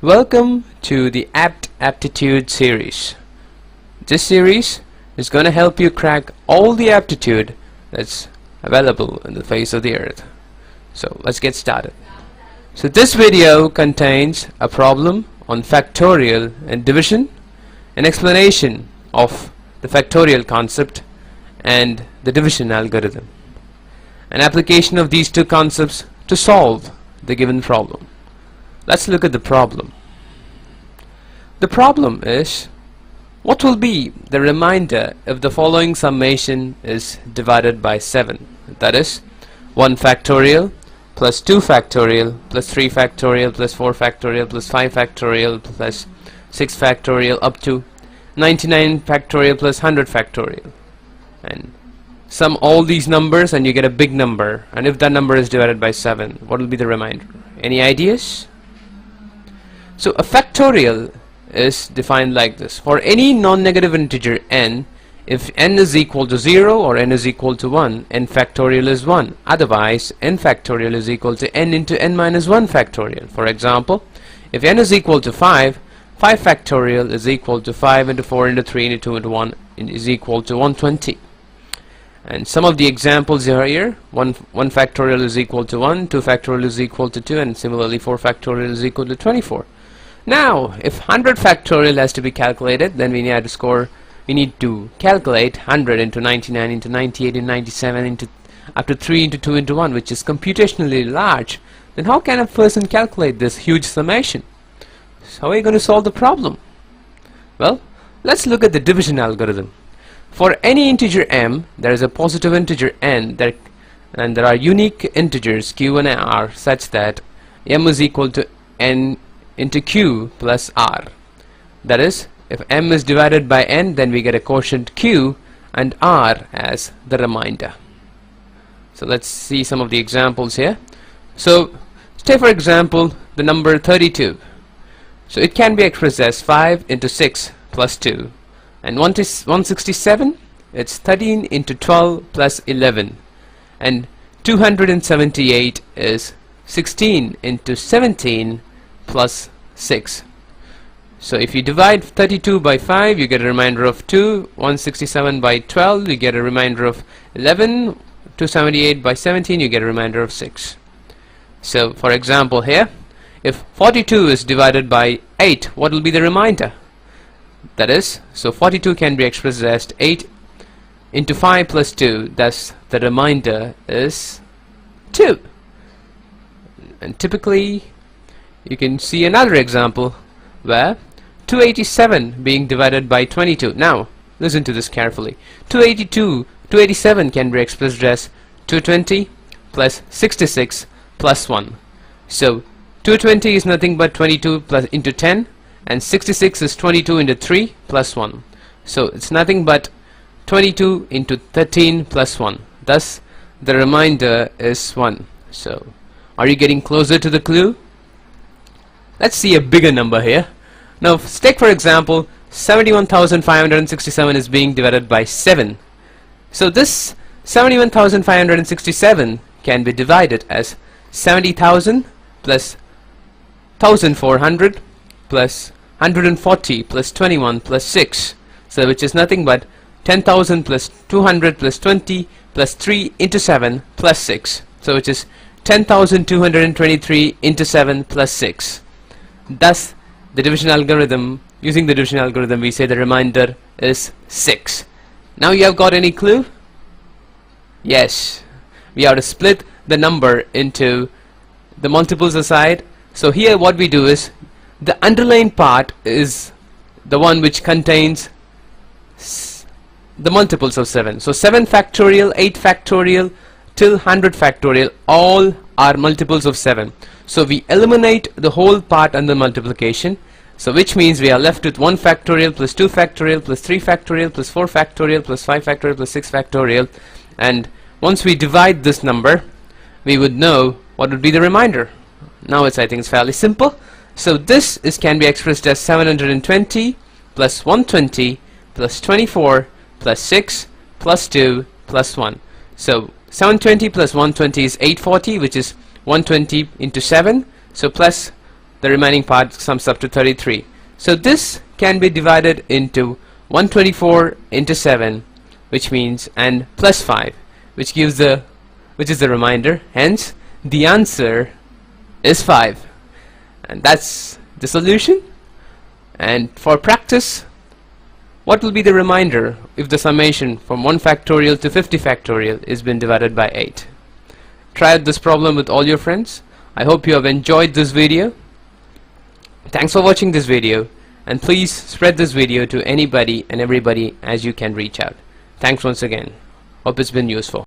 Welcome to the aptitude series. This series is going to help you crack all the aptitude that's available in the face of the earth. So let's get started. So this video contains a problem on factorial and division, an explanation of the factorial concept and the division algorithm, an application of these two concepts to solve the given problem. Let's look at the problem. The problem is, what will be the remainder if the following summation is divided by 7? That is 1 factorial plus 2 factorial plus 3 factorial plus 4 factorial plus 5 factorial plus 6 factorial up to 99 factorial plus 100 factorial. And sum all these numbers and you get a big number, and if that number is divided by 7, what will be the remainder? Any ideas? So a factorial is defined like this: for any non-negative integer n, if n is equal to 0 or n is equal to 1, n factorial is 1. Otherwise, n factorial is equal to n into n minus 1 factorial. For example, if n is equal to 5, 5 factorial is equal to 5 into 4 into 3 into 2 into 1 is equal to 120. And some of the examples are here. 1 factorial is equal to 1, 2 factorial is equal to 2, and similarly 4 factorial is equal to 24. Now, if 100 factorial has to be calculated, then we need to calculate 100 into 99 into 98 into 97 into up to 3 into 2 into 1, which is computationally large. Then how can a person calculate this huge summation? So how are you going to solve the problem? Well, let's look at the division algorithm. For any integer m, there is a positive integer n, and there are unique integers q and r such that m is equal to n into q plus r. That is, if m is divided by n, then we get a quotient q and r as the remainder. So let's see some of the examples here. So take for example the number 32. So it can be expressed as 5 into 6 plus 2, and 167, it's 13 into 12 plus 11, and 278 is 16 into 17 plus 6. So if you divide 32 by 5, you get a remainder of 2. 167 by 12, you get a remainder of 11. 278 by 17, you get a remainder of 6. So for example here, if 42 is divided by 8, what will be the remainder? That is, so 42 can be expressed as 8 into 5 plus 2, thus the remainder is 2. And typically you can see another example where 287 being divided by 22. Now listen to this carefully. 287 can be expressed as 220 plus 66 plus 1. So 220 is nothing but 22 plus into 10, and 66 is 22 into 3 plus 1. So it's nothing but 22 into 13 plus 1. Thus the remainder is 1. So are you getting closer to the clue? Let's see a bigger number here. Now take for example 71,567 is being divided by 7. So this 71,567 can be divided as 70,000 plus 1,400 plus 140 plus 21 plus 6. So which is nothing but 10,000 plus 200 plus 20 plus 3 into 7 plus 6. So which is 10,223 into 7 plus 6. Thus the division algorithm, using the division algorithm, we say the remainder is 6. Now you have got any clue? Yes, we have to split the number into the multiples aside. So here what we do is, the underlying part is the one which contains the multiples of 7. So 7 factorial, 8 factorial till 100 factorial, all are multiples of 7. So we eliminate the whole part under multiplication, so which means we are left with 1 factorial plus 2 factorial plus 3 factorial plus 4 factorial plus 5 factorial plus 6 factorial, and once we divide this number we would know what would be the remainder. Now I think it's fairly simple. So this can be expressed as 720 plus 120 plus 24 plus 6 plus 2 plus 1. So 720 plus 120 is 840, which is 120 into 7, so plus the remaining part sums up to 33. So this can be divided into 124 into 7, which means, and plus 5, which is the remainder. Hence the answer is 5, and that's the solution. And for practice, what will be the remainder if the summation from 1 factorial to 50 factorial is been divided by 8? Try out this problem with all your friends. I hope you have enjoyed this video. Thanks for watching this video, and please spread this video to anybody and everybody as you can reach out. Thanks once again. Hope it's been useful.